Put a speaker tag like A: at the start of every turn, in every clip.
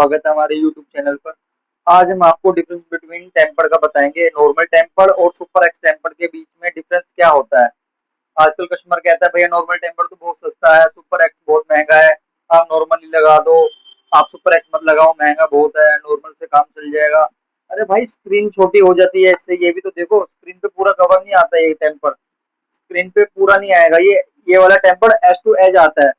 A: स्वागत है हमारे यूट्यूब चैनल पर। आज हम आपको डिफरेंस बिटवीन टेम्पर का बताएंगे। नॉर्मल टेम्पर और सुपर एक्स टेम्पर के बीच में डिफरेंस क्या होता है। आजकल कस्टमर कहता है भैया नॉर्मल टेम्पर तो बहुत सस्ता है, सुपर एक्स बहुत महंगा है, आप नॉर्मल ही लगा दो, आप सुपर एक्स मत लगाओ महंगा बहुत है, नॉर्मल से काम चल जाएगा। अरे भाई स्क्रीन छोटी हो जाती है इससे, ये भी तो देखो स्क्रीन पे पूरा कवर नहीं आता है ये टेम्पर, स्क्रीन पे पूरा नहीं आएगा ये वाला टेम्पर एज टू एज आता है।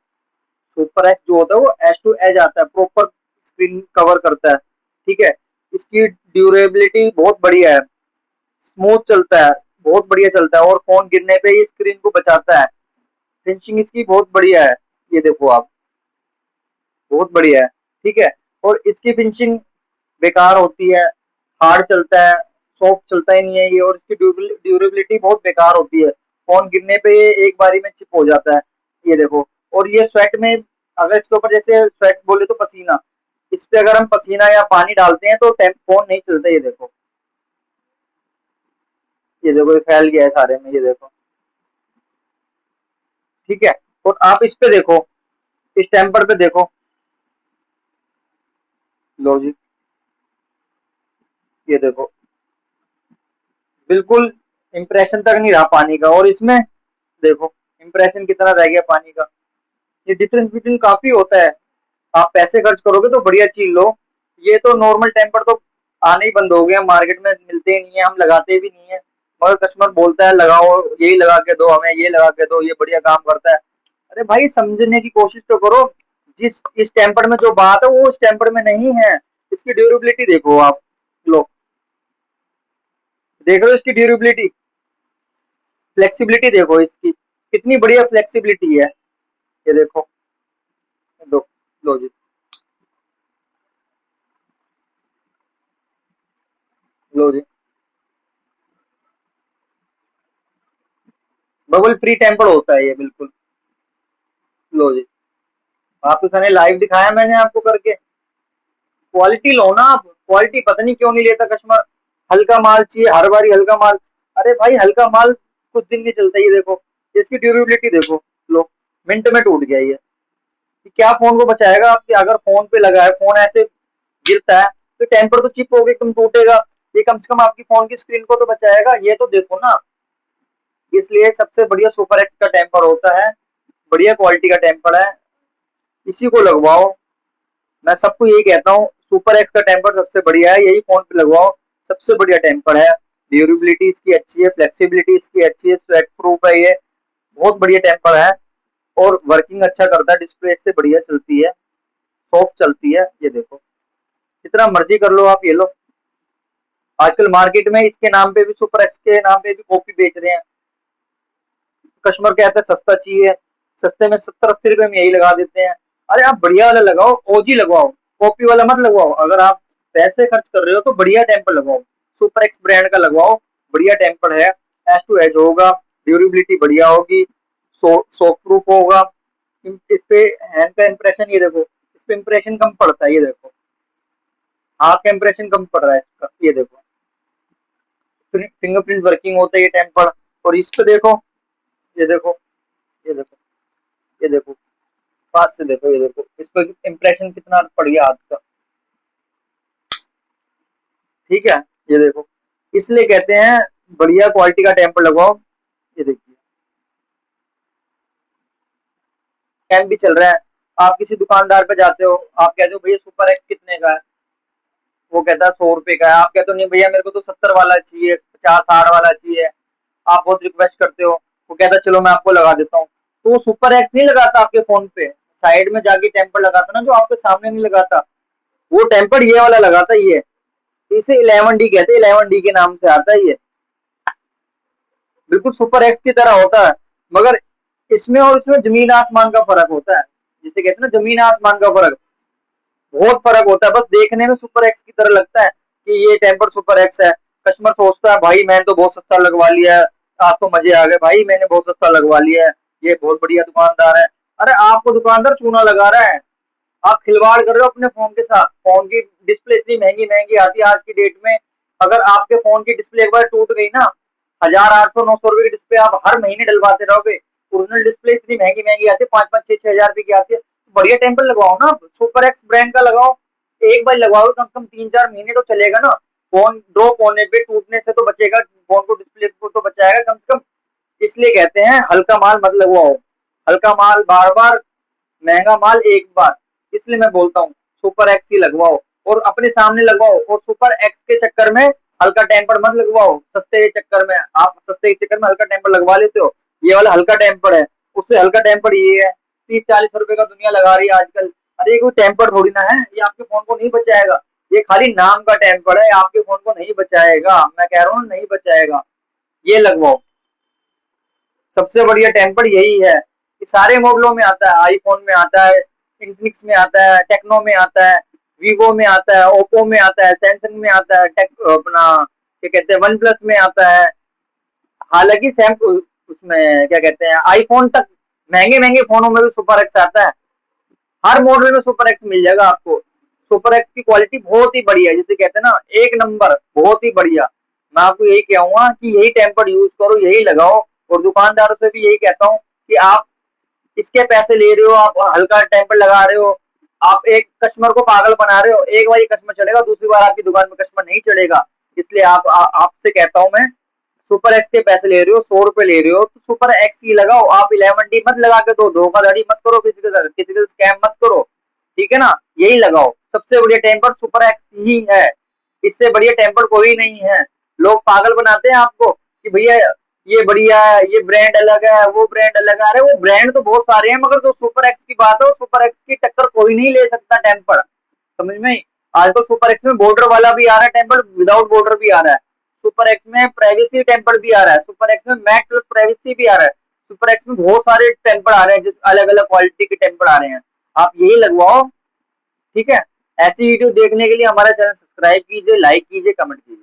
A: सुपर एक्स जो होता है वो एज टू एज आता है, प्रॉपर स्क्रीन कवर करता है। ठीक है, इसकी ड्यूरेबिलिटी बहुत बढ़िया है, स्मूथ चलता है, बहुत बढ़िया चलता है और फोन गिरने पे ही स्क्रीन को बचाता है। फिनिशिंग इसकी बहुत बढ़िया है, ये देखो आप, बहुत बढ़िया है। ठीक है, और इसकी फिनिशिंग बेकार होती है, हार्ड चलता है, सॉफ्ट चलता ही नहीं है ये, और इसकी ड्यूरेबिलिटी बहुत बेकार होती है, फोन गिरने पे ये एक बारी में चिप हो जाता है। ये देखो, और ये स्वेट में, अगर इसके ऊपर जैसे स्वेट बोले तो पसीना, इस पे अगर हम पसीना या पानी डालते हैं तो फोन नहीं चलता। ये देखो ये फैल गया है सारे में, ये देखो। ठीक है, और आप इस पे देखो, इस टेम्पर पे देखो, लो जी, ये देखो, बिल्कुल इंप्रेशन तक नहीं रहा पानी का, और इसमें देखो इंप्रेशन कितना रह गया पानी का। ये डिफरेंस बिटवीन काफी होता है। आप पैसे खर्च करोगे तो बढ़िया चीज लो। ये तो नॉर्मल टेम्पर तो आने ही बंद हो गए, मार्केट में मिलते ही नहीं है, हम लगाते भी नहीं है, मगर कस्टमर बोलता है लगाओ, यही लगा के दो हमें, ये लगा के दो, ये बढ़िया काम करता है। अरे भाई समझने की कोशिश तो करो, जिस इस टेम्पर में जो बात है वो इस टेम्पर में नहीं है। इसकी ड्यूरेबिलिटी देखो आप, लो, देख रहे हो इसकी ड्यूरेबिलिटी, फ्लेक्सिबिलिटी देखो इसकी, कितनी बढ़िया फ्लेक्सिबिलिटी है। ये देखो, दो, लो जी, लो जी, बबल फ्री टेम्पर होता है ये बिल्कुल। लो जी, आपको सने लाइव दिखाया मैंने आपको करके। क्वालिटी लो ना आप, क्वालिटी पता नहीं क्यों नहीं लेता कस्टमर, हल्का माल चाहिए हर बारी हल्का माल। अरे भाई हल्का माल कुछ दिन नहीं चलता, ये देखो इसकी ड्यूरेबिलिटी देखो, लो, मिनट में टूट गया ये। क्या फोन को बचाएगा आपके, अगर फोन पे लगा है, फोन ऐसे गिरता है तो टेम्पर तो चिप हो गई, तुम टूटेगा, ये कम से कम आपकी फोन की स्क्रीन को तो बचाएगा, ये तो देखो ना। इसलिए सबसे बढ़िया सुपर एक्स का टेम्पर होता है, बढ़िया क्वालिटी का टेम्पर है, इसी को लगवाओ। मैं सबको यही कहता हूँ, सुपर एक्स का टेम्पर सबसे बढ़िया है, यही फोन पे लगवाओ, सबसे बढ़िया टेम्पर है। ड्यूरेबिलिटी इसकी अच्छी है, फ्लेक्सिबिलिटी इसकी अच्छी है, स्वेट प्रूफ है ये, बहुत बढ़िया टेम्पर है, और वर्किंग अच्छा करता है, डिस्प्ले इससे बढ़िया चलती है, सॉफ्ट चलती है। ये देखो, जितना मर्जी कर लो आप, ये लो। आजकल मार्केट में इसके नाम पे भी, सुपर एक्स के नाम पे भी कॉपी बेच रहे हैं। कस्टमर कहता है सस्ता चाहिए, सस्ते में 70-80 रुपए में यही लगा देते हैं। अरे आप बढ़िया वाला लगाओ, ओजी लगवाओ, कॉपी वाला मत लगवाओ। अगर आप पैसे खर्च कर रहे हो तो बढ़िया टेम्पर लगवाओ, सुपर एक्स ब्रांड का लगवाओ, बढ़िया टेम्पर है, एच टू एच होगा, ड्यूरेबिलिटी बढ़िया होगी, शॉक प्रूफ होगा। इस पे हैंड का इंप्रेशन, ये देखो, इस पे इंप्रेशन कम पड़ता है, ये देखो, हाथ का इंप्रेशन कम पड़ रहा है इसका, ये देखो, फिंगरप्रिंट वर्किंग होता है ये टेम्पर। और इस पे देखो, ये देखो, ये देखो, ये देखो, पास से देखो, ये देखो इस पर इंप्रेशन कितना पड़ गया हाथ का। ठीक है, ये देखो, इसलिए कहते हैं बढ़िया क्वालिटी का टेम्पर लगवाओ। ये देखिए, कैम भी चल रहा है। आप किसी दुकानदार पे जाते हो, आप कहते हो भैया सुपर एक्स कितने का है, वो कहता है 100 रुपए का है, आप कहते हो नहीं भैया मेरे को तो 70 वाला चाहिए, 50-60 वाला चाहिए, आप बहुत रिक्वेस्ट करते हो, वो कहता है चलो मैं आपको लगा देता हूँ। तो वो सुपर एक्स नहीं लगाता आपके फोन पे, साइड में जाके टेम्पर लगाता ना, जो आपके सामने नहीं लगाता, वो टेम्पर ये वाला लगाता ही है। इसे 11D कहते हैं, 11D के नाम से आता है ये, बिल्कुल सुपर एक्स की तरह होता है। मगर इसमें और इसमें जमीन आसमान का फर्क होता है, जिसे कहते हैं ना जमीन आसमान का फर्क, बहुत फर्क होता है। बस देखने में सुपर एक्स की तरह लगता है कि ये टेम्पर सुपर एक्स है, कस्टमर सोचता है भाई मैंने तो बहुत सस्ता लगवा लिया है, आज तो मजे आ गए भाई, मैंने बहुत सस्ता लगवा लिया है, ये बहुत बढ़िया दुकानदार है। अरे आपको दुकानदार चूना लगा रहा है, आप खिलवाड़ कर रहे हो अपने फोन के साथ। फोन की डिस्प्ले इतनी महंगी महंगी आती है आज की डेट में, अगर आपके फोन की डिस्प्ले एक बार टूट गई ना, 1,000, 800, 900 रुपए की डिस्प्ले आप हर महीने डलवाते रहोगे। ओरिजिनल डिस्प्ले इतनी महंगी महंगी आती है, 5-5, 6-6 हजार रुपए की आती है। बढ़िया टेम्पर लगवाओ ना, सुपर एक्स ब्रांड का लगाओ, एक बार लगवाओ कम से कम 3-4 महीने तो चलेगा ना। फोन ड्रॉप होने पे, टूटने से तो बचेगा, फोन को, डिस्प्ले को तो बचाएगा कम से कम। इसलिए कहते हैं हल्का माल मत लगवाओ, हल्का माल बार बार, महंगा माल एक बार। इसलिए मैं बोलता हूँ सुपर एक्स ही लगवाओ, और अपने सामने लगवाओ। और सुपर एक्स के चक्कर में हल्का टेम्पर मत लगवाओ, सस्ते के चक्कर में, आप सस्ते के चक्कर में हल्का टेम्पर लगवा लेते हो। ये वाला हल्का टेम्पर है, उससे हल्का टेम्पर ये है, 30-40 रुपए का दुनिया लगा रही है आजकल। अरे कोई टेम्पर थोड़ी ना है, ये आपके फोन को नहीं बचाएगा। ये खाली नाम का टेम्पर है, आपके फोन को नहीं बचाएगा, मैं कह रहा हूँ नहीं बचाएगा। ये लगवाओ, सबसे बढ़िया टेम्पर यही है। ये सारे मॉडलों में आता है, आईफोन में आता है, इन्फिनिक्स में आता है, टेक्नो में आता है, वीवो में आता है, ओप्पो में आता है, सैमसंग में आता है, टेक अपना क्या कहते हैं, वन प्लस में आता है। हालांकि सैम उसमें क्या कहते हैं, आईफोन तक महंगे महंगे फोनों में भी सुपर एक्स आता है। हर मॉडल में सुपर एक्स मिल जाएगा आपको। सुपर एक्स की क्वालिटी बहुत ही बढ़िया है, जिसे कहते हैं ना एक नंबर, बहुत ही बढ़िया। मैं आपको यही कहूंगा कि यही टेम्पर यूज करो, यही लगाओ। और दुकानदारों से भी यही कहता हूँ कि आप इसके पैसे ले रहे हो, आप हल्का टेम्पर लगा रहे हो, आप एक कस्टमर को पागल बना रहे हो। एक बार ये कस्टमर चढ़ेगा, दूसरी बार आपकी दुकान में कस्टमर नहीं चढ़ेगा। इसलिए आपसे कहता हूं मैं, सुपर एक्स के पैसे ले रहे हो, 100 रुपए ले रहे हो, तो सुपर एक्स ही लगाओ। आप 11D मत लगा के दो, धोखाधड़ी मत करो किसी के साथ, किसी के स्कैम मत करो, ठीक है ना। यही लगाओ, सबसे बढ़िया टेम्पर सुपर एक्स ही है, इससे बढ़िया टेम्पर कोई नहीं है। लोग पागल बनाते हैं आपको कि भैया ये बढ़िया है, ये ब्रांड अलग है, वो ब्रांड अलग है। अरे वो ब्रांड तो बहुत सारे हैं, मगर जो सुपर एक्स की बात है, सुपर एक्स की टक्कर कोई नहीं ले सकता टेम्पर, समझ में। आजकल सुपर एक्स में बॉर्डर वाला भी आ रहा है टेम्पर, विदाउट बॉर्डर भी आ रहा है। सुपर एक्स में प्राइवेसी टेम्पर भी आ रहा है, सुपर एक्स में मैट प्लस प्राइवेसी भी आ रहा है। सुपर एक्स में बहुत सारे टेम्पर आ रहे हैं, जिस अलग अलग क्वालिटी के टेम्पर आ रहे हैं। आप यही लगवाओ, ठीक है। ऐसी वीडियो देखने के लिए हमारा चैनल सब्सक्राइब कीजिए, लाइक कीजिए, कमेंट कीजिए।